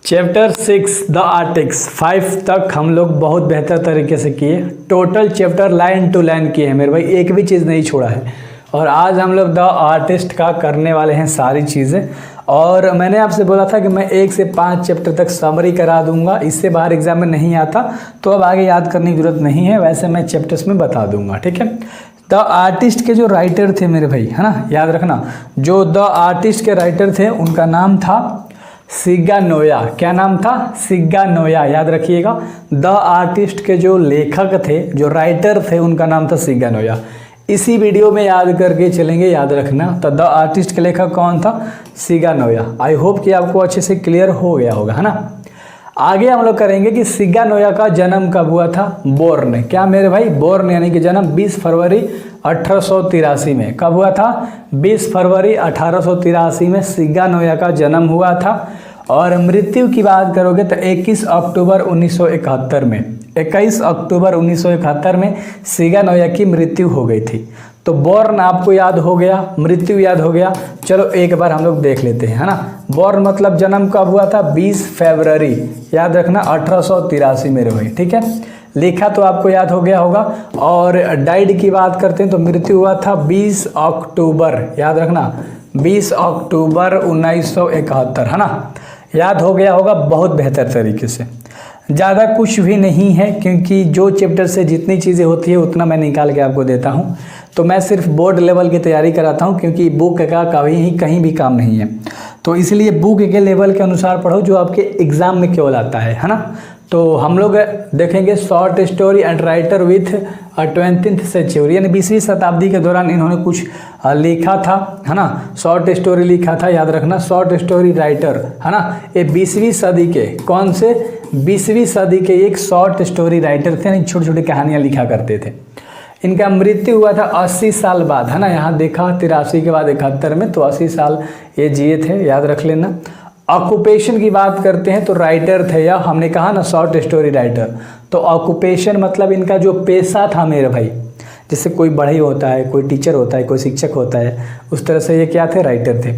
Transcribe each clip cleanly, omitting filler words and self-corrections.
Chapter 6 the आर्टिक्स 5 तक हम लोग बहुत बेहतर तरीके से किए। Total chapter line to line किए हैं मेरे भाई, एक भी चीज़ नहीं छोड़ा है। और आज हम लोग द आर्टिस्ट का करने वाले हैं सारी चीज़ें। और मैंने आपसे बोला था कि मैं 1 से 5 चैप्टर तक समरी करा दूंगा, इससे बाहर एग्जाम में नहीं आता, तो अब आगे याद करने की जरूरत नहीं है, वैसे मैं चैप्टर्स में बता दूंगा, ठीक है। द आर्टिस्ट के जो राइटर थे मेरे भाई, है ना, याद रखना, जो द आर्टिस्ट के राइटर थे उनका नाम था सिग्गा नोया। क्या नाम था? सिग्गा नोया, याद रखिएगा। द आर्टिस्ट के जो लेखक थे, जो राइटर थे, उनका नाम था सिग्गा नोया। इसी वीडियो में याद करके चलेंगे, याद रखना। तो द आर्टिस्ट के लेखक कौन था? सिग्गा नोया। आई होप कि आपको अच्छे से क्लियर हो गया होगा, है ना। आगे हम लोग करेंगे कि सिग्गा नोया का जन्म कब हुआ था। बोर्न, क्या मेरे भाई? बोर्न यानी कि जन्म 20 फरवरी 1883 में। कब हुआ था? 20 फरवरी 1883 में सिग्गा नोया का जन्म हुआ था। और मृत्यु की बात करोगे तो 21 अक्टूबर 1971 में, 21 अक्टूबर 1971 में सिग्गा नोया की मृत्यु हो गई थी। तो बोर्न आपको याद हो गया, मृत्यु याद हो गया। चलो एक बार हम लोग देख लेते हैं, है ना। बोर्न मतलब जन्म कब हुआ था? 20 फरवरी, याद रखना, 1883 मेरे भाई, ठीक है। लिखा तो आपको याद हो गया होगा। और डाइड की बात करते हैं तो मृत्यु हुआ था 20 अक्टूबर, याद रखना, 20 अक्टूबर 1971, है ना। याद हो गया होगा बहुत बेहतर तरीके से। ज़्यादा कुछ भी नहीं है, क्योंकि जो चैप्टर से जितनी चीज़ें होती है उतना मैं निकाल के आपको देता हूँ। तो मैं सिर्फ बोर्ड लेवल की तैयारी कराता हूँ, क्योंकि बुक का कहीं भी काम नहीं है। तो इसलिए बुक के लेवल के अनुसार पढ़ो, जो आपके एग्ज़ाम में केवल आता है ना। तो हम लोग देखेंगे short story and writer with 20th century, यानी 20वीं शताब्दी के दौरान इन्होंने कुछ लिखा था, है ना। शॉर्ट स्टोरी लिखा था, याद रखना, शॉर्ट स्टोरी राइटर, है ना। ये 20वीं सदी के, कौन से? 20वीं सदी के एक शॉर्ट स्टोरी राइटर थे, यानी छोटी छोटी कहानियाँ लिखा करते थे। इनका मृत्यु हुआ था 80 साल बाद, है ना। यहाँ देखा 83 के बाद 71 में, तो 80 साल ये जिए थे, याद रख लेना। ऑक्यूपेशन की बात करते हैं तो राइटर थे, या हमने कहा ना शॉर्ट स्टोरी राइटर, तो ऑक्यूपेशन मतलब इनका जो पेशा था मेरे भाई, जैसे कोई बढ़ई होता है, कोई टीचर होता है, कोई शिक्षक होता है, उस तरह से ये क्या थे? राइटर थे,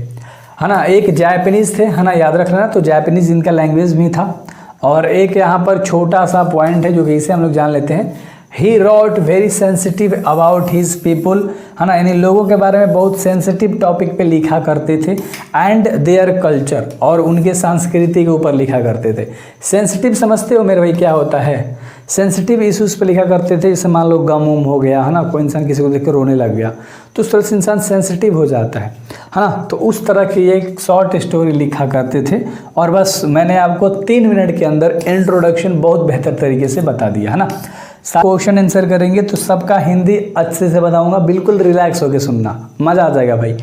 है ना। एक जापानीज थे, है ना, याद रखना, तो जापानीज इनका लैंग्वेज भी था। और एक यहाँ पर छोटा सा पॉइंट है जो कि इसे हम लोग जान लेते हैं। He wrote very sensitive about his people, है ना, यानी लोगों के बारे में बहुत सेंसिटिव टॉपिक पे लिखा करते थे। एंड देयर कल्चर, और उनके संस्कृति के ऊपर लिखा करते थे। सेंसिटिव समझते हो मेरे भाई क्या होता है? सेंसिटिव इश्यूज पे लिखा करते थे, जैसे मान लो गम उम हो गया, है ना, कोई इंसान किसी को देख कर रोने लग गया, तो उस तरह से इंसान सेंसिटिव हो जाता है ना। तो उस तरह की एक शॉर्ट स्टोरी लिखा करते थे। और बस मैंने आपको 3 मिनट के अंदर इंट्रोडक्शन बहुत बेहतर तरीके से बता दिया, है ना। क्वेश्चन आंसर करेंगे तो सबका हिंदी अच्छे से बताऊंगा, बिल्कुल रिलैक्स होकर सुनना, मजा आ जाएगा भाई।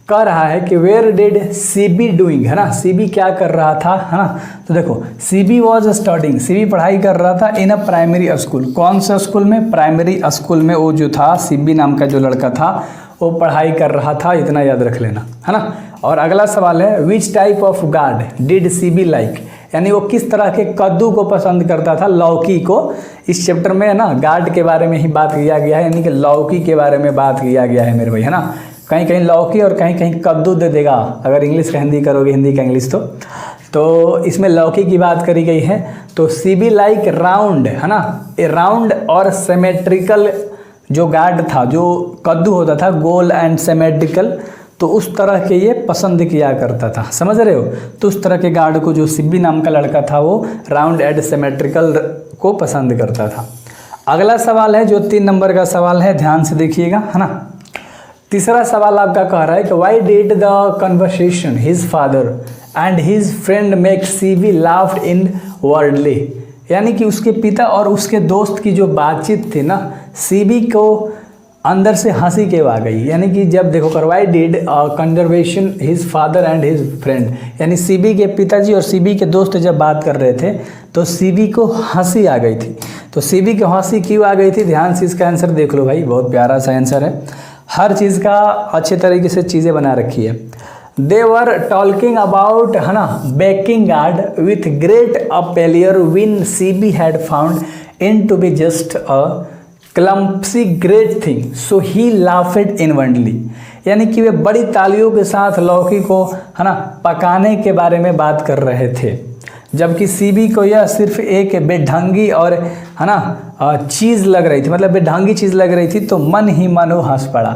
कह रहा है कि वेयर डिड सीबी डूइंग, है ना, सीबी क्या कर रहा था, है ना। तो देखो, सीबी वॉज स्टडिंग, सीबी पढ़ाई कर रहा था इन अ प्राइमरी स्कूल। कौन सा स्कूल में? प्राइमरी स्कूल में वो जो था, सीबी नाम का जो लड़का था, वो पढ़ाई कर रहा था, इतना याद रख लेना, है ना। और अगला सवाल है, which type of guard did CB like, यानी वो किस तरह के कद्दू को पसंद करता था, लौकी को। इस चैप्टर में, है ना, गार्ड के बारे में ही बात किया गया है, यानी कि लौकी के बारे में बात किया गया है मेरे भाई, है ना। कहीं कहीं लौकी और कहीं कहीं कद्दू दे देगा, अगर इंग्लिश का हिंदी करोगे, हिंदी का इंग्लिश तो इसमें लौकी की बात करी गई है। तो सीबी लाइक राउंड, है ना, ए राउंड और सिमेट्रिकल जो गार्ड था, जो कद्दू होता था गोल एंड सिमेट्रिकल, तो उस तरह के ये पसंद किया करता था, समझ रहे हो। तो उस तरह के गार्ड को, जो सिब्बी नाम का लड़का था, वो राउंड एंड सिमेट्रिकल को पसंद करता था। अगला सवाल है जो 3 नंबर का सवाल है, ध्यान से देखिएगा, है ना। तीसरा सवाल आपका कह रहा है कि why did the conversation his father and his friend make CB laughed in worldly, यानी कि उसके पिता और उसके दोस्त की जो बातचीत थी ना, सीबी को अंदर से हंसी क्यों आ गई। यानी कि जब देखो, करवाई did conversation his father and his friend, यानी सीबी के पिताजी और सीबी के दोस्त जब बात कर रहे थे तो सीबी को हंसी आ गई थी। तो सीबी को हंसी क्यों आ गई थी? ध्यान से इसका आंसर देख लो भाई, बहुत प्यारा सा आंसर है, हर चीज़ का अच्छे तरीके से चीज़ें बना रखी है। दे वर टॉकिंग अबाउट, है ना, baking gourd with great apelier when Seibei had found in to be just a clumsy great thing so he laughed inwardly, यानी कि वे बड़ी तालियों के साथ लौकी को, है ना, पकाने के बारे में बात कर रहे थे। जबकि सीबी को यह सिर्फ एक बेढंगी और है ना चीज़ लग रही थी, मतलब बेढंगी चीज़ लग रही थी, तो मन ही मन वो हंस पड़ा।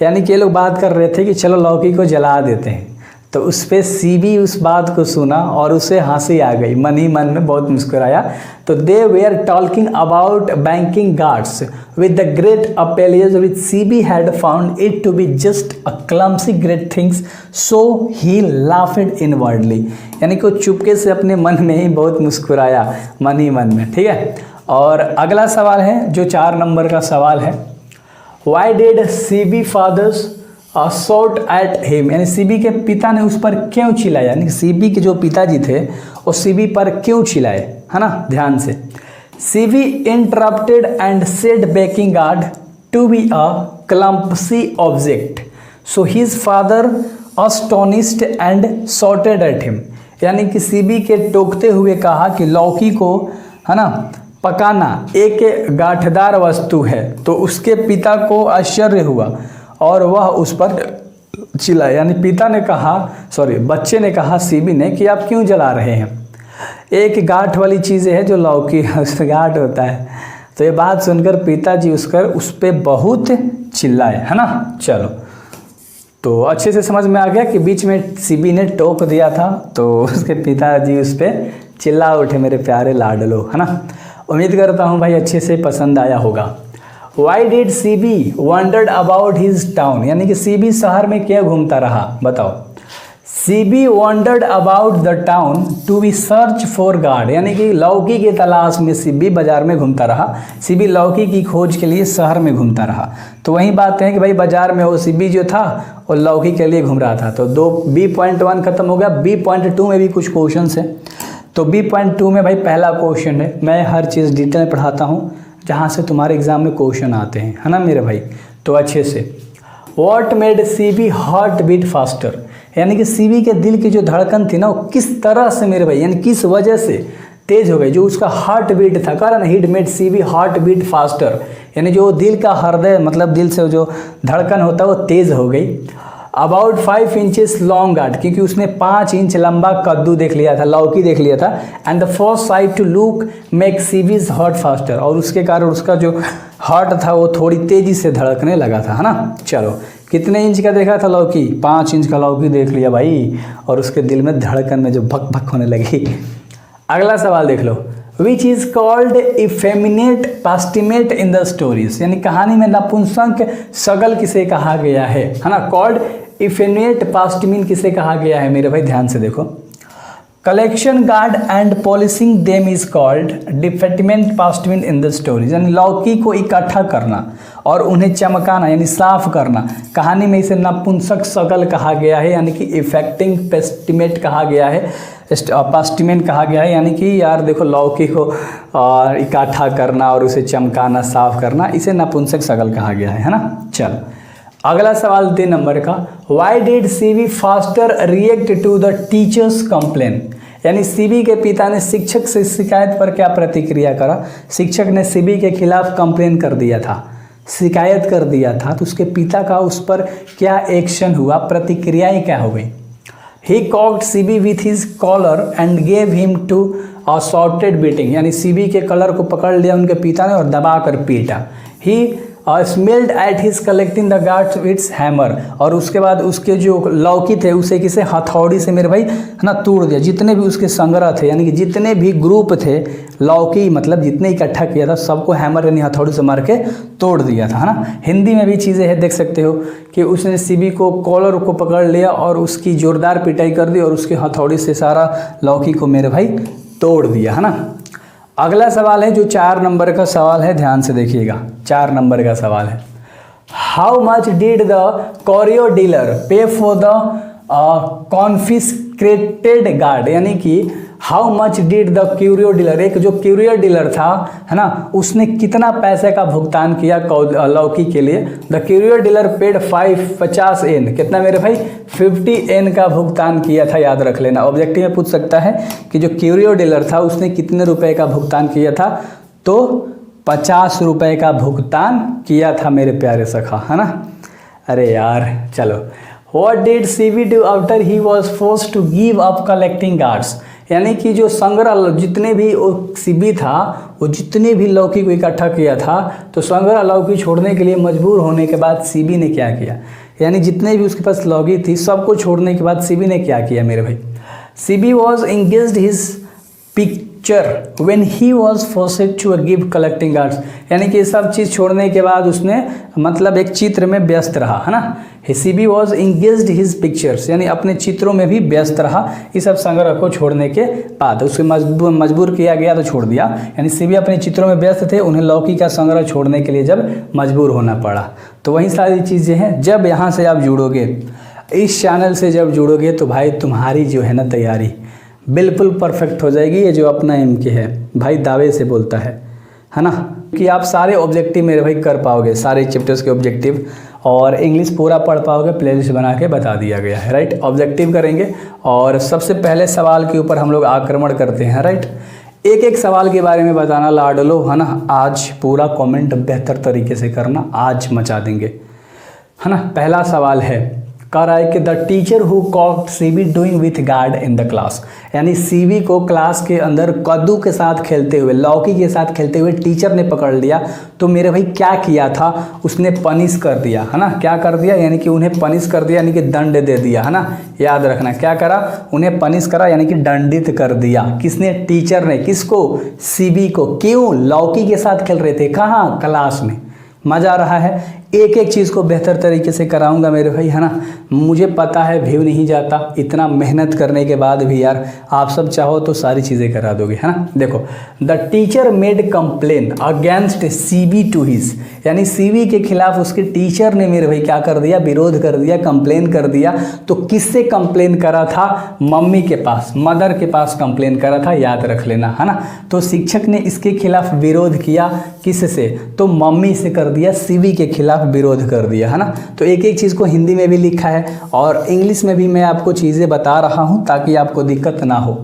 यानी कि ये लोग बात कर रहे थे कि चलो लौकी को जला देते हैं, तो उस पर सीबी उस बात को सुना और उसे हंसी आ गई, मन ही मन में बहुत मुस्कुराया। तो they were talking about banking gourds with the great apeliers which Seibei had found it to be just a clumsy great things, so he laughed inwardly. यानी कि वो चुपके से अपने मन में ही बहुत मुस्कुराया, मन ही मन में। ठीक है, और अगला सवाल है जो 4 नंबर का सवाल है, why did CB father's shot at him, यानी सीबी के पिता ने उस पर क्यों चिल्लाया, यानी सीबी के जो पिताजी थे वो सीबी पर क्यों चिल्लाए, है ना, ध्यान से। Seibei interrupted and said baking gourd to be a clumsy object, so his father astonished and shouted at him. यानी कि सीबी के टोकते हुए कहा कि लौकी को, है ना, पकाना एक गांठदार वस्तु है, तो उसके पिता को आश्चर्य हुआ और वह उस पर चिल्लाया। यानी पिता ने कहा, बच्चे ने कहा सीबी ने कि आप क्यों जला रहे हैं, एक गांठ वाली चीज़ है जो लौकी उसमें गांठ होता है। तो ये बात सुनकर पिताजी उस पर बहुत चिल्लाए, है ना। चलो, तो अच्छे से समझ में आ गया कि बीच में सीबी ने टोक दिया था, तो उसके पिताजी उस पर चिल्ला उठे, मेरे प्यारे लाडलो, है ना। उम्मीद करता हूँ भाई अच्छे से पसंद आया होगा। Why did CB wondered about his town, यानी कि सीबी शहर में क्या घूमता रहा, बताओ। CB wondered about the town to be search for gourd, यानी कि लौकी की तलाश में सीबी बाजार में घूमता रहा। सीबी लौकी की खोज के लिए शहर में घूमता रहा। तो वही बात है कि भाई बाजार में वो सीबी जो था वो लौकी के लिए घूम रहा था। तो B.1 खत्म हो गया। B.2 में भी कुछ क्वेश्चन है। तो B.2 में भाई पहला क्वेश्चन है, मैं हर चीज़ डिटेल में पढ़ाता हूँ जहाँ से तुम्हारे एग्जाम में क्वेश्चन आते हैं, है ना मेरे भाई। तो अच्छे से, what made CB heart beat faster, यानी कि सीबी के दिल की जो धड़कन थी ना वो किस तरह से मेरे भाई, यानी किस वजह से तेज हो गई, जो उसका हार्ट बीट था, कारण hit made CB heart beat faster, यानी जो दिल का हृदय मतलब दिल से जो धड़कन होता है वो तेज हो गई। अबाउट 5 इंचेस लॉन्ग गार्ड, क्योंकि उसने 5 इंच लंबा कद्दू देख लिया था, लौकी देख लिया था। And the first side to look make Seibei's heart faster, और उसके कारण उसका जो हार्ट था वो थोड़ी तेजी से धड़कने लगा था, है ना। चलो, कितने इंच का देखा था लौकी, 5 इंच का लौकी देख लिया भाई, और उसके दिल में धड़कन में जो भक भक होने लगी। अगला सवाल देख लो, which is called effeminate pastime in the stories, यानी कहानी में नपुंसक सगल किसे कहा गया है ना। कॉल्ड इफेमिनेट पास्टिमिन किसे कहा गया है मेरे भाई, ध्यान से देखो। Collection gourd and polishing them is called defeatment pastime in the stories, यानी लौकी को इकट्ठा करना और उन्हें चमकाना यानी साफ करना, कहानी में इसे नपुंसक सगल कहा गया है, यानी कि इफेक्टिंग पेस्टिमेट कहा गया है, पास्टिमेंट कहा गया है। यानी कि यार देखो लौकी को इकट्ठा करना और उसे चमकाना साफ करना, इसे नपुंसक सगल कहा गया है ना। चलो, अगला सवाल 3 नंबर का, why did CB faster react to the teacher's complain, यानी सीबी के पिता ने शिक्षक से शिकायत पर क्या प्रतिक्रिया करा। शिक्षक ने सीबी के खिलाफ कंप्लेन कर दिया था, शिकायत कर दिया था, तो उसके पिता का उस पर क्या एक्शन हुआ, प्रतिक्रियाएं क्या हो गई। He cocked Seibei with his collar and gave him to a sorted beating, यानी सीबी के कलर को पकड़ लिया उनके पिता ने और दबा कर पीटा। He smelled at his collecting the gourds wits hammer, और उसके बाद उसके जो लौकी थे उसे किसे हथौड़ी से मेरे भाई है ना तोड़ दिया। जितने भी उसके संग्रह थे यानी कि जितने भी ग्रुप थे लौकी मतलब जितने इकट्ठा किया था सबको हैमर यानी हथौड़ी से मार के तोड़ दिया था, है ना। हिंदी में भी चीज़ें हैं, देख सकते हो कि उसने सीबी को कॉलर को पकड़ लिया और उसकी जोरदार पिटाई कर दी और उसके हथौड़ी से सारा लौकी को मेरे भाई तोड़ दिया, है ना। अगला सवाल है जो 4 नंबर का सवाल है, ध्यान से देखिएगा। 4 नंबर का सवाल है, how much did the curio dealer pay for the confiscated gourd, यानी कि how much did the curio dealer, एक जो क्यूरियो डीलर था है ना, उसने कितना पैसे का भुगतान किया लौकी के लिए। The curio dealer paid 50 yen, कितना मेरे भाई 50 एन का भुगतान किया था, याद रख लेना। ऑब्जेक्टिव में पूछ सकता है कि जो क्यूरियो डीलर था उसने कितने रुपए का भुगतान किया था, तो 50 रुपए का भुगतान किया था मेरे प्यारे सखा, है ना। अरे यार चलो, What did CB do after he was forced to give up collecting guards, यानी कि जो संग्रह जितने भी सीबी था वो जितने भी लौकी को इकट्ठा किया था, तो संग्रह लौकी छोड़ने के लिए मजबूर होने के बाद सीबी ने क्या किया, यानी जितने भी उसके पास लौकी थी सबको छोड़ने के बाद सीबी ने क्या किया मेरे भाई, CB was engaged his picture when he was forced to give collecting arts, यानी कि सब चीज़ छोड़ने के बाद उसने मतलब एक चित्र में व्यस्त रहा, है ना। CB was engaged his pictures, यानी अपने चित्रों में भी व्यस्त रहा इस सब संग्रह को छोड़ने के बाद। उसे मजबूर किया गया तो छोड़ दिया, यानी सीबी अपने चित्रों में व्यस्त थे, उन्हें लौकी का संग्रह छोड़ने के लिए जब मजबूर होना पड़ा। तो वही सारी चीज़ें हैं। जब यहाँ से आप जुड़ोगे, इस चैनल से जब जुड़ोगे तो भाई तुम्हारी जो है ना तैयारी बिल्कुल परफेक्ट हो जाएगी। ये जो अपना MK है भाई दावे से बोलता है ना, कि आप सारे ऑब्जेक्टिव मेरे भाई कर पाओगे, सारे चैप्टर्स के ऑब्जेक्टिव, और इंग्लिश पूरा पढ़ पाओगे। प्लेलिस्ट बना के बता दिया गया है, राइट। ऑब्जेक्टिव करेंगे और सबसे पहले सवाल के ऊपर हम लोग आक्रमण करते हैं, राइट। एक एक सवाल के बारे में बताना लाडलो, है ना। आज पूरा कमेंट बेहतर तरीके से करना, आज मचा देंगे, है ना। पहला सवाल है, कह रहा है कि the teacher who caught CB doing with gourd in the class, यानी सीबी को क्लास के अंदर कद्दू के साथ खेलते हुए, लौकी के साथ खेलते हुए टीचर ने पकड़ लिया, तो मेरे भाई क्या किया था, उसने पनिश कर दिया, है ना। क्या कर दिया, यानी कि उन्हें पनिश कर दिया, यानी कि दंड दे दिया, है ना। याद रखना क्या करा, उन्हें पनिश करा, यानी कि दंडित कर दिया। किसने, टीचर ने। किसको, सीबी को। क्यों, लौकी के साथ खेल रहे थे, कहाँ, क्लास में। मज़ा आ रहा है। एक एक चीज़ को बेहतर तरीके से कराऊंगा मेरे भाई, है ना। मुझे पता है व्यू नहीं जाता, इतना मेहनत करने के बाद भी यार आप सब चाहो तो सारी चीज़ें करा दोगे, है ना। देखो, the teacher made complain against CB to his, यानी सीबी के खिलाफ उसके टीचर ने मेरे भाई क्या कर दिया, विरोध कर दिया, कंप्लेन कर दिया। तो किससे कंप्लेन करा था, मम्मी के पास, मदर के पास कंप्लेन करा था, याद रख लेना, है ना। तो शिक्षक ने इसके खिलाफ विरोध किया, किससे, तो मम्मी से कर दिया, सीबी के खिलाफ विरोध कर दिया, है ना। तो एक एक चीज़ को हिंदी में भी लिखा है और इंग्लिश में भी मैं आपको चीज़ें बता रहा हूं ताकि आपको दिक्कत ना हो।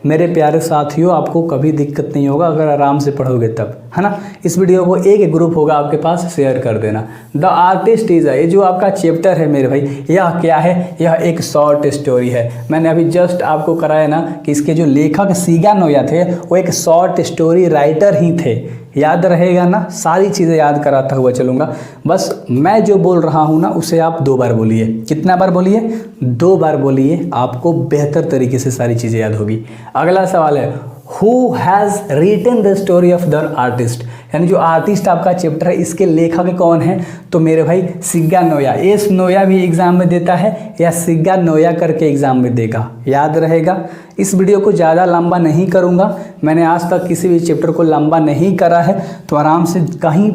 मेरे प्यारे साथियों, आपको कभी दिक्कत नहीं होगा अगर आराम से पढ़ोगे तब, है ना। इस वीडियो को एक ग्रुप होगा आपके पास, शेयर कर देना। द आर्टिस्ट इज, ये जो आपका चैप्टर है मेरे भाई, यह क्या है, यह एक शॉर्ट स्टोरी है। मैंने अभी जस्ट आपको कराया ना कि इसके जो लेखक सिगा नोया थे वो एक शॉर्ट स्टोरी राइटर ही थे। याद रहेगा ना, सारी चीज़ें याद कराता हुआ चलूँगा। बस मैं जो बोल रहा हूँ ना उसे आप 2 बार बोलिए। कितना बार बोलिए, 2 बार बोलिए, आपको बेहतर तरीके से सारी चीज़ें याद होगी। अगला सवाल है, who has written the story of the artist, यानी जो आर्टिस्ट आपका चैप्टर है इसके लेखक कौन है, तो मेरे भाई सिगा नोया। एस नोया भी एग्जाम में देता है या सिगा नोया करके एग्जाम में देगा, याद रहेगा। इस वीडियो को ज़्यादा लंबा नहीं करूँगा, मैंने आज तक किसी भी चैप्टर को लंबा नहीं करा है, तो आराम से कहीं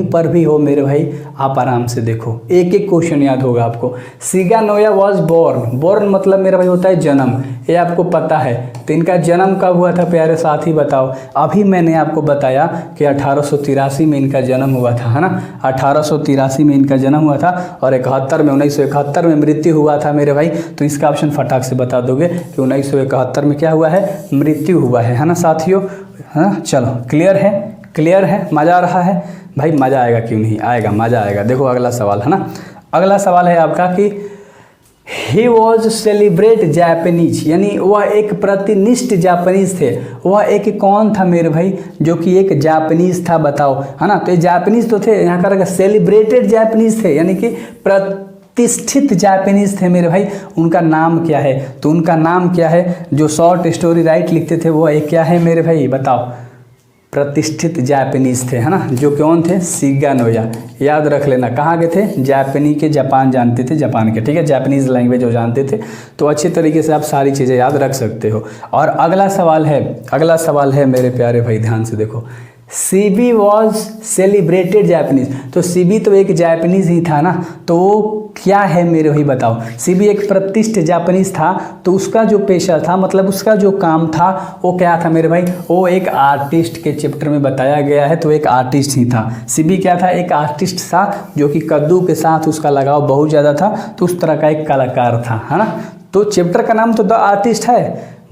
पर भी हो मेरे भाई आप आराम से देखो, एक एक क्वेश्चन याद होगा आपको। सिगा नोया वॉज बोर्न मतलब मेरा भाई होता है जन्म, ये आपको पता है। तो इनका जन्म कब हुआ था प्यारे साथी, बताओ। अभी मैंने आपको बताया कि 1883 में इनका जन्म हुआ था, है ना। 1883 में इनका जन्म हुआ था और 1971 में मृत्यु हुआ था मेरे भाई। तो इसका ऑप्शन फटाक से बता दोगे कि 1971 में क्या हुआ है, मृत्यु हुआ है ना साथियों, है ना। चलो, क्लियर है, मज़ा आ रहा है भाई, मज़ा आएगा क्यों नहीं आएगा, मज़ा आएगा। देखो अगला सवाल, है ना। अगला सवाल है आपका कि ही वॉज सेलिब्रेट जापानीज, यानी वह एक प्रतिनिष्ठ जापानीज थे। वह एक कौन था मेरे भाई, जो कि एक जापानीज था, बताओ, है ना। तो ये जापानीज तो थे, यहाँ का सेलिब्रेटेड जापानीज थे, यानी कि प्रतिष्ठित जापानीज थे मेरे भाई। उनका नाम क्या है, तो उनका नाम क्या है, जो शॉर्ट स्टोरी राइट लिखते थे वो एक क्या है मेरे भाई, बताओ। प्रतिष्ठित जापानीज थे, है ना, जो कौन थे, सिगा नोया। याद रख लेना, कहाँ के थे, जापानी के, जापान जानते थे, जापान के, ठीक है, जापानीज लैंग्वेज जो जानते थे। तो अच्छे तरीके से आप सारी चीज़ें याद रख सकते हो। और अगला सवाल है मेरे प्यारे भाई, ध्यान से देखो। सीबी वॉज सेलिब्रेटेड जापानीज, तो सीबी तो एक जापानीज ही था ना, तो वो क्या है मेरे भाई, बताओ। सीबी एक प्रतिष्ठित जापानीज था, तो उसका जो पेशा था, मतलब उसका जो काम था वो क्या था मेरे भाई, वो एक आर्टिस्ट के चैप्टर में बताया गया है। तो एक आर्टिस्ट ही था सीबी, क्या था, एक आर्टिस्ट था, जो कि कद्दू के साथ उसका लगाव बहुत ज़्यादा था, तो उस तरह का एक कलाकार था, है ना। तो चैप्टर का नाम तो द आर्टिस्ट है,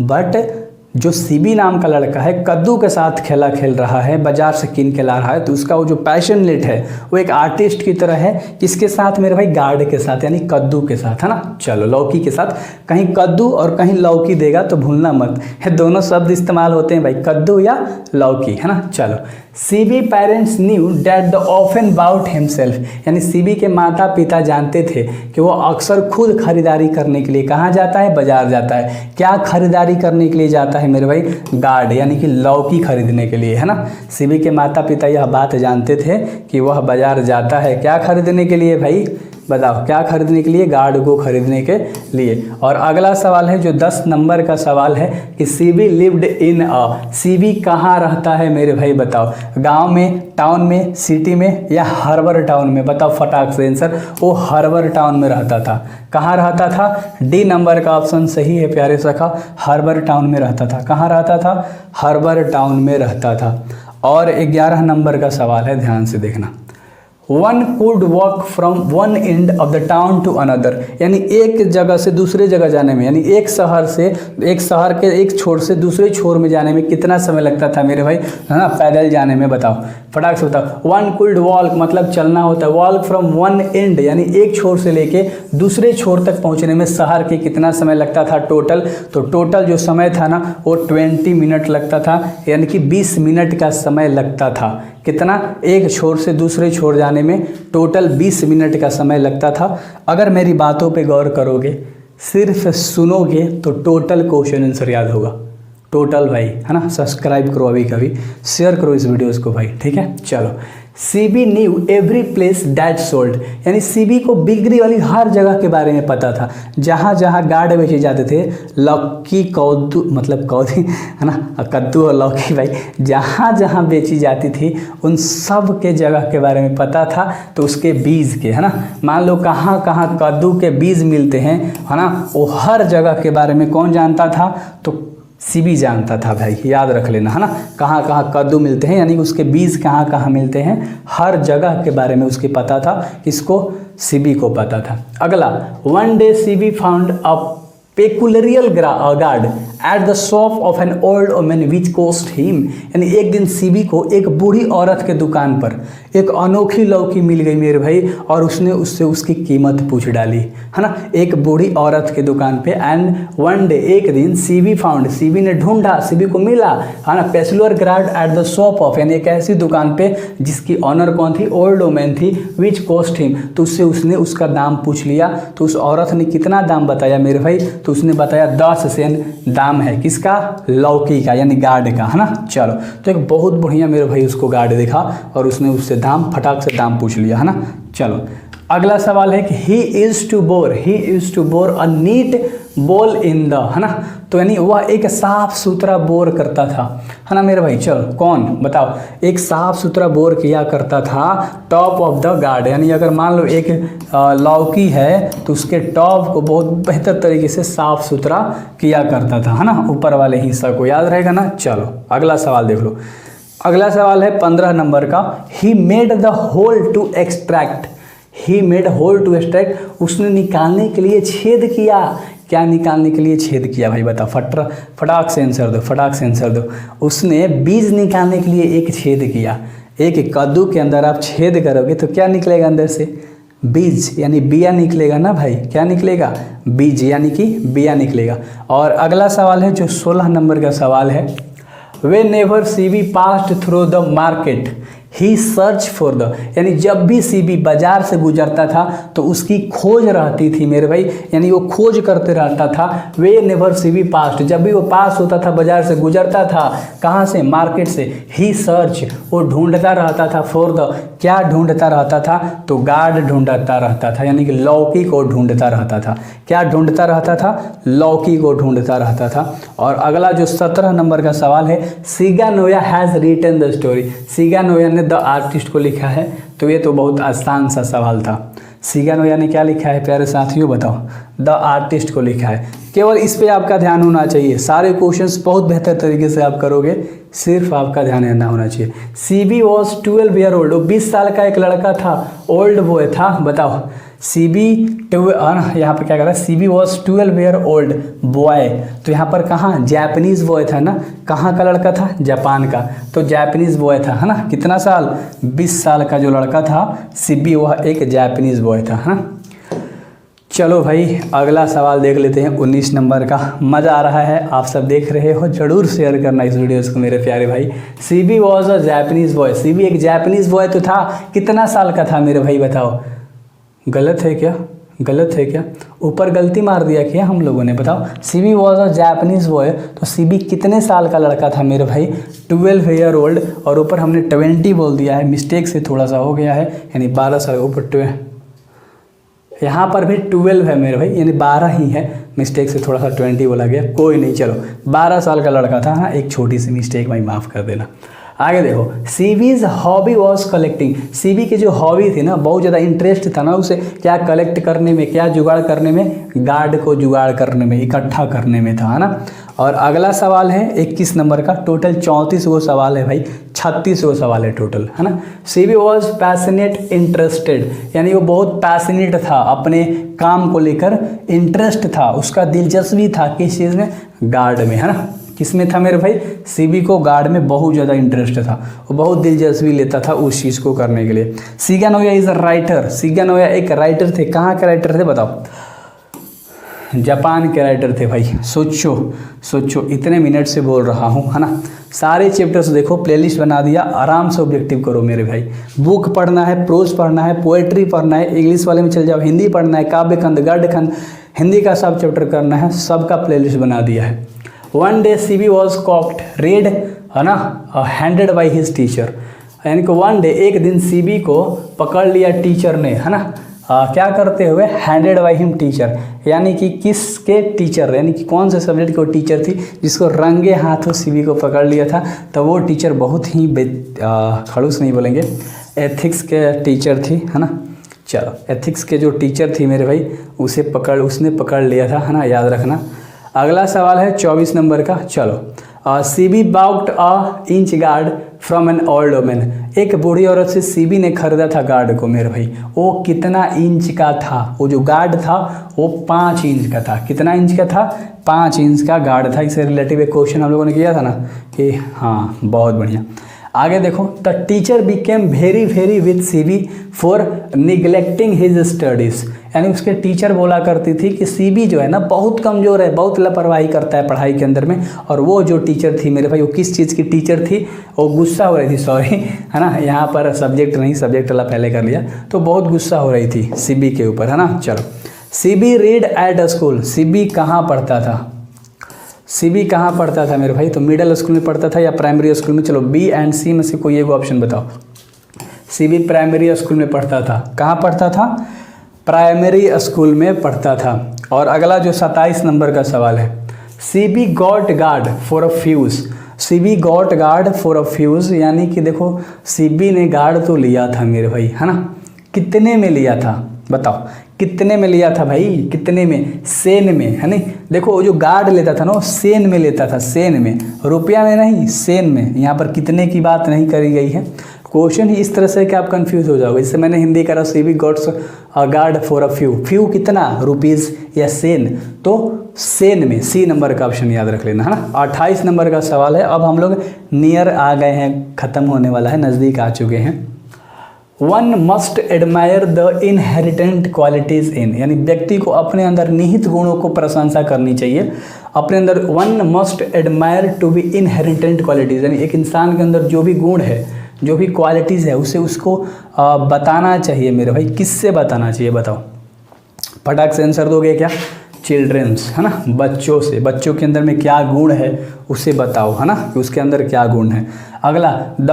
बट जो सीबी नाम का लड़का है कद्दू के साथ खेला खेल रहा है, बाजार से कीन के ला रहा है, तो उसका वो जो पैशनेट है वो एक आर्टिस्ट की तरह है। किसके साथ मेरे भाई? गार्ड के साथ, यानी कद्दू के साथ, है ना। चलो, लौकी के साथ, कहीं कद्दू और कहीं लौकी देगा तो भूलना मत, है दोनों शब्द इस्तेमाल होते हैं भाई, कद्दू या लौकी, है ना। चलो, CB parents knew that the often bout himself, यानी सीबी के माता पिता जानते थे कि वो अक्सर खुद खरीदारी करने के लिए कहाँ जाता है? बाजार जाता है। क्या खरीदारी करने के लिए जाता है मेरे भाई? गार्ड, यानी कि लौकी खरीदने के लिए, है ना। सीबी के माता पिता यह बात जानते थे कि वह बाजार जाता है क्या खरीदने के लिए भाई? बताओ, क्या खरीदने के लिए? गार्ड को खरीदने के लिए। और अगला सवाल है जो 10 नंबर का सवाल है कि CB lived in a, CB कहाँ रहता है मेरे भाई? बताओ, गांव में, टाउन में, सिटी में या हार्बर टाउन में? बताओ फटाक से आंसर। वो हार्बर टाउन में रहता था। कहाँ रहता था? डी नंबर का ऑप्शन सही है प्यारे सखा, हार्बर टाउन में रहता था। कहाँ रहता था? हार्बर टाउन में रहता था। और 11 नंबर का सवाल है, ध्यान से देखना। One could walk from one end of the town to another, यानी एक जगह से दूसरे जगह जाने में, यानी एक शहर के एक छोर से दूसरे छोर में जाने में कितना समय लगता था मेरे भाई? है ना, पैदल जाने में। बताओ फटाक से बताओ। वन कुड वॉक मतलब चलना होता है, वॉक फ्रॉम वन एंड यानी एक छोर से लेके दूसरे छोर तक पहुंचने में शहर के कितना समय लगता था टोटल? तो टोटल जो समय था ना वो 20 मिनट लगता था, यानी कि 20 मिनट का समय लगता था। कितना? एक छोर से दूसरे छोर जाने में टोटल 20 मिनट का समय लगता था। अगर मेरी बातों पे गौर करोगे, सिर्फ सुनोगे तो टोटल क्वेश्चन आंसर याद होगा। टोटल भाई, है ना। सब्सक्राइब करो अभी कभी, शेयर करो इस वीडियोस को भाई, ठीक है। चलो, CB new every place that sold, यानी सीबी को बिक्री वाली हर जगह के बारे में पता था। जहाँ जहाँ गार्ड बेचे जाते थे, लौकी कद्दू मतलब कौदी, है ना, कद्दू और लौकी भाई, जहाँ जहाँ बेची जाती थी उन सब के जगह के बारे में पता था। तो उसके बीज के, है ना, मान लो कहाँ कहाँ कद्दू के बीज मिलते हैं, है ना, वो हर जगह के बारे में कौन जानता था? तो सीबी जानता था भाई, याद रख लेना, है ना। कहाँ कहाँ कद्दू मिलते हैं, यानी उसके बीज कहाँ कहाँ मिलते हैं, हर जगह के बारे में उसके पता था। किसको? सीबी को पता था। अगला, one day Seibei found a peculiarly gourd at the shop of an old woman which cost him, यानी एक दिन सीबी को एक बूढ़ी औरत के दुकान पर एक अनोखी लौकी मिल गई मेरे भाई, और उसने उससे उसकी कीमत पूछ डाली, है ना। एक बूढ़ी औरत के दुकान पे, एंड वन डे एक दिन सीबी फाउंड, सीबी ने ढूंढा, सीबी को मिला, है ना, peculiar guard at the shop of, यानी एक ऐसी दुकान पे जिसकी ऑनर कौन थी? ओल्ड वुमन थी, विच कॉस्ट हिम, तो उससे उसने उसका दाम पूछ लिया। तो उस औरत ने कितना दाम बताया मेरे भाई? तो उसने बताया 10 सेन दाम है। किसका? लौकी का, यानी गार्ड का, है ना। चलो, तो एक बहुत बढ़िया मेरे भाई उसको गार्ड दिखा और उसने उससे दाम फटाक से दाम पूछ लिया, है ना। चलो, अगला सवाल है कि he is to bore a neat bowl in the, है ना, तो यानी वह एक साफ सुथरा बोर करता था, है ना मेरे भाई। चलो, कौन? बताओ, एक साफ सुथरा बोर किया करता था टॉप ऑफ द गार्ड, यानी अगर मान लो एक लौकी है तो उसके टॉप को बहुत बेहतर तरीके से साफ सुथरा किया करता था, है ना, ऊपर वाले हिस्सा को, याद रहेगा ना। चलो, अगला सवाल देख लो। अगला सवाल है 15 नंबर का। He made the hole to extract, he made hole to extract, उसने निकालने के लिए छेद किया। क्या निकालने के लिए छेद किया भाई? बताओ, फटाक से आंसर दो, फटाक से आंसर दो। उसने बीज निकालने के लिए एक छेद किया। एक कद्दू के अंदर आप छेद करोगे तो क्या निकलेगा अंदर से? बीज, यानी बिया निकलेगा ना भाई। क्या निकलेगा? बीज, यानी कि बिया निकलेगा। और अगला सवाल है जो 16 नंबर का सवाल है। Whenever CB passed through the market, he searched for the, यानी जब भी सीबी बाजार से गुजरता था तो उसकी खोज रहती थी मेरे भाई, यानी वो खोज करते रहता था। Whenever CB passed, जब भी वो पास होता था, बाजार से गुजरता था, कहाँ से? मार्केट से। ही सर्च, वो ढूंढता रहता था। फॉर द, क्या ढूंढता रहता था? तो गार्ड ढूंढता रहता था, यानी कि लौकी को ढूंढता रहता था। क्या ढूंढता रहता था? लौकी को ढूंढता रहता था। और अगला जो 17 नंबर का सवाल है, Shiga Naoya has written the story, Shiga Naoya ने द आर्टिस्ट को लिखा है। तो ये तो बहुत आसान सा सवाल था। सीगा नोया ने क्या लिखा है प्यारे साथियों? बताओ, द आर्टिस्ट को लिखा है। केवल इस पे आपका ध्यान होना चाहिए, सारे क्वेश्चंस बहुत बेहतर तरीके से आप करोगे, सिर्फ आपका ध्यान रहना होना चाहिए। सीबी वॉज 12 ईयर ओल्ड, 20 साल का एक लड़का था, ओल्ड बॉय था। बताओ, सीबी यहाँ पर क्या कहता है, CB was 12 year old boy. तो यहाँ पर कहाँ जापानीज़ बॉय था ना, कहाँ का लड़का था, जापान का, तो जापानीज़ बॉय था है ना। कितना साल, 20 साल का जो लड़का था सीबी, वह एक जापानीज़ बॉय था है ना। चलो भाई अगला सवाल देख लेते हैं 19 नंबर का। मज़ा आ रहा है, आप सब देख रहे हो, ज़रूर शेयर करना इस वीडियोज़ को मेरे प्यारे भाई। CB was a Japanese boy, CB एक जापानीज़ बॉय तो था, कितना साल का था मेरे भाई बताओ। गलत है क्या, गलत है क्या, ऊपर गलती मार दिया क्या हम लोगों ने, बताओ। CB was a Japanese boy, तो सीबी कितने साल का लड़का था मेरे भाई, 12 ईयर ओल्ड, और ऊपर हमने 20 बोल दिया है, मिस्टेक से थोड़ा सा हो गया है, यानी 12 साल ऊपर यहाँ पर भी 12 है मेरे भाई, यानी 12 ही है, मिस्टेक से थोड़ा सा 20 बोला गया, कोई नहीं, चलो 12 साल का लड़का था। हाँ एक छोटी सी मिस्टेक भाई, माफ़ कर देना। आगे देखो, सीबीज़ हॉबी वॉज कलेक्टिंग, सीबी की जो हॉबी थी ना, बहुत ज़्यादा इंटरेस्ट था ना उसे, क्या कलेक्ट करने में, क्या जुगाड़ करने में, गार्ड को जुगाड़ करने में, इकट्ठा करने में था, है ना। और अगला सवाल है 21 नंबर का, टोटल 34 गो सवाल है भाई, 36 गो सवाल है टोटल, है ना। सीबी वॉज पैशनेट इंटरेस्टेड, यानी वो बहुत पैशनेट था, अपने काम को लेकर इंटरेस्ट था, उसका दिलचस्पी था किस चीज़ में, गार्ड में, है ना। किस में था मेरे भाई, सीबी को गार्ड में बहुत ज़्यादा इंटरेस्ट था, वो बहुत दिलचस्पी लेता था उस चीज़ को करने के लिए। शिगानोया इज़ अ राइटर, शिगानोया एक राइटर थे, कहाँ के राइटर थे बताओ, जापान के राइटर थे भाई। सोचो इतने मिनट से बोल रहा हूँ, है ना। सारे चैप्टर्स देखो, प्लेलिस्ट बना दिया, आराम से ऑब्जेक्टिव करो मेरे भाई। बुक पढ़ना है, प्रोज पढ़ना है, पोएट्री पढ़ना है, इंग्लिश वाले में चल जाओ, हिंदी पढ़ना है, काव्य खंड, गद्य खंड, हिंदी का सब चैप्टर करना है, सबका प्लेलिस्ट बना दिया है। One day Seibei was caught red, है ना, हैंडेड बाई हिज टीचर, यानी कि वन डे एक दिन सीबी को पकड़ लिया टीचर ने, है ना। क्या करते हुए, हैंडेड बाई हिम टीचर, यानी कि किसके टीचर, यानी कि कौन से सब्जेक्ट की वो टीचर थी जिसको रंगे हाथों सीबी को पकड़ लिया था। तो वो टीचर बहुत ही खड़ूस नहीं बोलेंगे, एथिक्स के टीचर थी, है ना। चलो एथिक्स के जो टीचर थी मेरे भाई, उसने पकड़ लिया था, है ना, याद रखना। अगला सवाल है 24 नंबर का। चलो, Seibei bought a inch gourd from an old woman, एक बूढ़ी औरत से सीबी ने खरीदा था गार्ड को मेरे भाई। वो कितना इंच का था, वो जो गार्ड था वो 5 इंच का था। कितना इंच का था, 5 इंच का गार्ड था। इससे रिलेटिव एक क्वेश्चन हम लोगों ने किया था ना, कि हाँ बहुत बढ़िया। आगे देखो, the teacher became very with CB for neglecting his studies, यानी उसके टीचर बोला करती थी कि सीबी जो है ना बहुत कमज़ोर है, बहुत लापरवाही करता है पढ़ाई के अंदर में। और वो जो टीचर थी मेरे भाई, वो किस चीज़ की टीचर थी, वो गुस्सा हो रही थी, सॉरी, है ना, यहाँ पर सब्जेक्ट नहीं, सब्जेक्ट वाला पहले कर लिया, तो बहुत गुस्सा हो रही थी सीबी के ऊपर, है ना। चलो, CB read at a school, CB कहाँ पढ़ता था, सीबी कहाँ पढ़ता था मेरे भाई, तो मिडिल स्कूल में पढ़ता था या प्राइमरी स्कूल में, चलो बी एंड सी में से कोई एक ऑप्शन बताओ। सीबी प्राइमरी स्कूल में पढ़ता था, कहाँ पढ़ता था, प्राइमरी स्कूल में पढ़ता था। और अगला जो 27 नंबर का सवाल है, CB got guard for a fuse, CB got guard for a fuse, यानी कि देखो सीबी ने गार्ड तो लिया था मेरे भाई, है ना, कितने में लिया था बताओ, कितने में लिया था भाई, कितने में, सेन में, है नहीं। देखो वो जो गार्ड लेता था ना, वो सेन में लेता था, सेन में, रुपया में नहीं, सेन में। यहाँ पर कितने की बात नहीं करी गई है, क्वेश्चन ही इस तरह से कि आप कंफ्यूज हो जाओगे। जैसे मैंने हिंदी करा, CB gots guard for a few कितना, रुपीज़ या सेन, तो सेन में, सी नंबर का ऑप्शन याद रख लेना, है ना। 28 नंबर का सवाल है। अब हम लोग नियर आ गए हैं, ख़त्म होने वाला है, नज़दीक आ चुके हैं। One must admire the inherent qualities in, यानी व्यक्ति को अपने अंदर निहित गुणों को प्रशंसा करनी चाहिए अपने अंदर। One must admire to be inherent qualities, यानी एक इंसान के अंदर जो भी गुण है, जो भी क्वालिटीज़ है, उसे उसको बताना चाहिए मेरे भाई। किससे बताना चाहिए बताओ, फटाक से आंसर दोगे क्या, चिल्ड्रेंस, है ना, बच्चों से। बच्चों के अंदर में क्या गुण है उसे बताओ, है ना, कि उसके अंदर क्या गुण है। अगला, the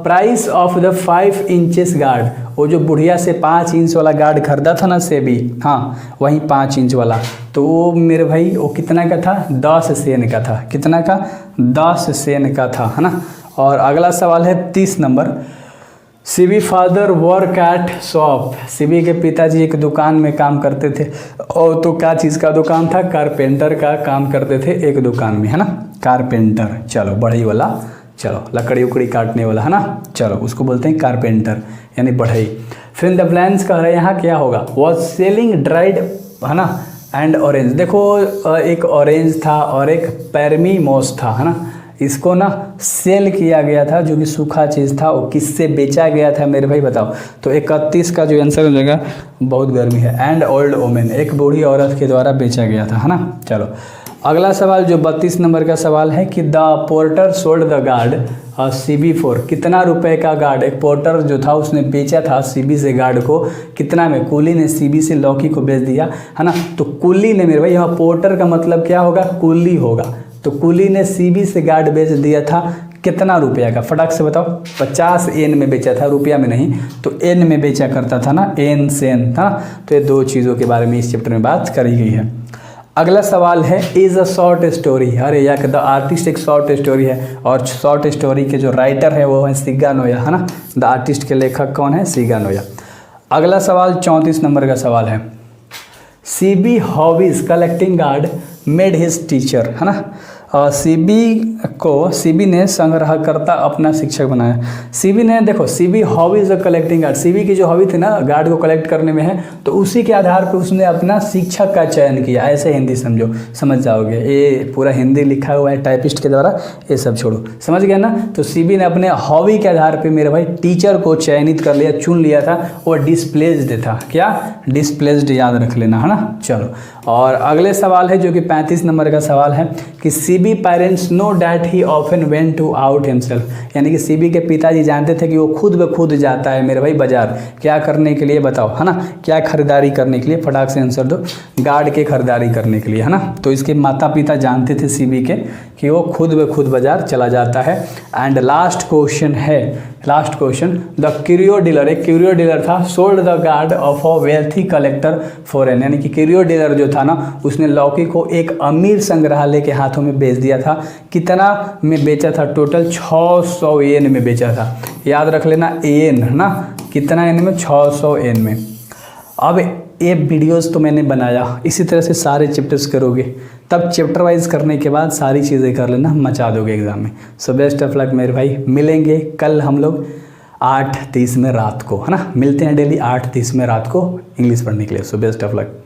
price of the 5 inches guard, वो जो बुढ़िया से 5 इंच वाला गार्ड खरीदा था ना सेबी, हाँ वही 5 इंच वाला, तो वो मेरे भाई वो कितना का था, 10 सेन का था। कितना का, 10 सेन का था, है ना। और अगला सवाल है 30 number, CB father work at shop, CB के पिताजी एक दुकान में काम करते थे। और तो क्या चीज़ का दुकान था, कारपेंटर का काम करते थे एक दुकान में, है ना, कारपेंटर। चलो बड़ी वाला चलो लकड़ी उकड़ी काटने वाला है ना, चलो उसको बोलते हैं कारपेंटर यानी बढ़ई। फिर द प्लान्स कह रहे हैं यहाँ क्या होगा, वॉज सेलिंग ड्राइड है ना एंड ऑरेंज। देखो एक ऑरेंज था और एक पैरमी मॉस था है ना, इसको ना सेल किया गया था जो कि सूखा चीज़ था, वो किससे बेचा गया था मेरे भाई बताओ। तो 31 का जो आंसर हो जाएगा, बहुत गर्मी है, एंड ओल्ड वोमेन, एक बूढ़ी औरत के द्वारा बेचा गया था है ना। चलो अगला सवाल जो 32 नंबर का सवाल है कि the porter sold the guard CB4, कितना रुपए का गार्ड, एक पोर्टर जो था उसने बेचा था CB से गार्ड को, कितना में, कुली ने CB से लौकी को बेच दिया है ना। तो कुली ने मेरे भाई, यहाँ पोर्टर का मतलब क्या होगा, कुली होगा, तो कुली ने CB से गार्ड बेच दिया था कितना रुपया का, फटाक से बताओ। 50 एन में बेचा था, रुपया में नहीं, तो एन में बेचा करता था ना, एन सेन था। तो ये दो चीज़ों के बारे में इस चैप्टर में बात करी गई है। अगला सवाल है इज़ अ शॉर्ट स्टोरी, अरे यार द आर्टिस्ट एक शॉर्ट स्टोरी है, और शॉर्ट स्टोरी के जो राइटर है वो है सिग्गा नोया है ना। द आर्टिस्ट के लेखक कौन है, सिग्गा नोया। अगला सवाल 34 नंबर का सवाल है, CB hobbies collecting guard made his teacher है ना। CB ने संग्रहकर्ता अपना शिक्षक बनाया। CB ने देखो, CB hobbies collecting guard, CB की जो हॉबी थी ना गार्ड को कलेक्ट करने में है, तो उसी के आधार पर उसने अपना शिक्षक का चयन किया। ऐसे हिंदी समझो, समझ जाओगे, ये पूरा हिंदी लिखा हुआ है टाइपिस्ट के द्वारा, ये सब छोड़ो, समझ गया ना। तो CB ने अपने हॉबी के आधार पर मेरे भाई टीचर को चयनित कर लिया, चुन लिया था, वो डिस्प्लेस्ड था, क्या डिस्प्लेस्ड, याद रख लेना है ना। चलो और अगले सवाल है जो कि 35 नंबर का सवाल है कि CB parents know that he often went to out himself, यानी कि CB के पिताजी जानते थे कि वो खुद ब खुद जाता है मेरे भाई बाजार, क्या करने के लिए बताओ है ना, क्या खरीदारी करने के लिए, फटाक से आंसर दो, गार्ड के खरीदारी करने के लिए है ना। तो इसके माता पिता जानते थे CB के कि वो खुद ब खुद बाजार चला जाता है। एंड लास्ट क्वेश्चन है, last question, the curio dealer, एक क्यूरियो डीलर था, sold the guard of a wealthy collector foreign, यानी कि क्यूरियो डीलर जो था ना उसने लौकी को एक अमीर संग्रहालय के हाथों में बेच दिया था। कितना में बेचा था, टोटल 600 एन में बेचा था, याद रख लेना, एन है ना, कितना एन में, 600 एन में। अब ये वीडियोस तो मैंने बनाया, इसी तरह से सारे चैप्टर्स करोगे, तब चैप्टर वाइज करने के बाद सारी चीज़ें कर लेना, मचा दोगे एग्जाम में। सो बेस्ट ऑफ लक मेरे भाई, मिलेंगे कल हम लोग 8:30 में रात को है ना, मिलते हैं डेली 8:30 में रात को इंग्लिश पढ़ने के लिए। So best of luck.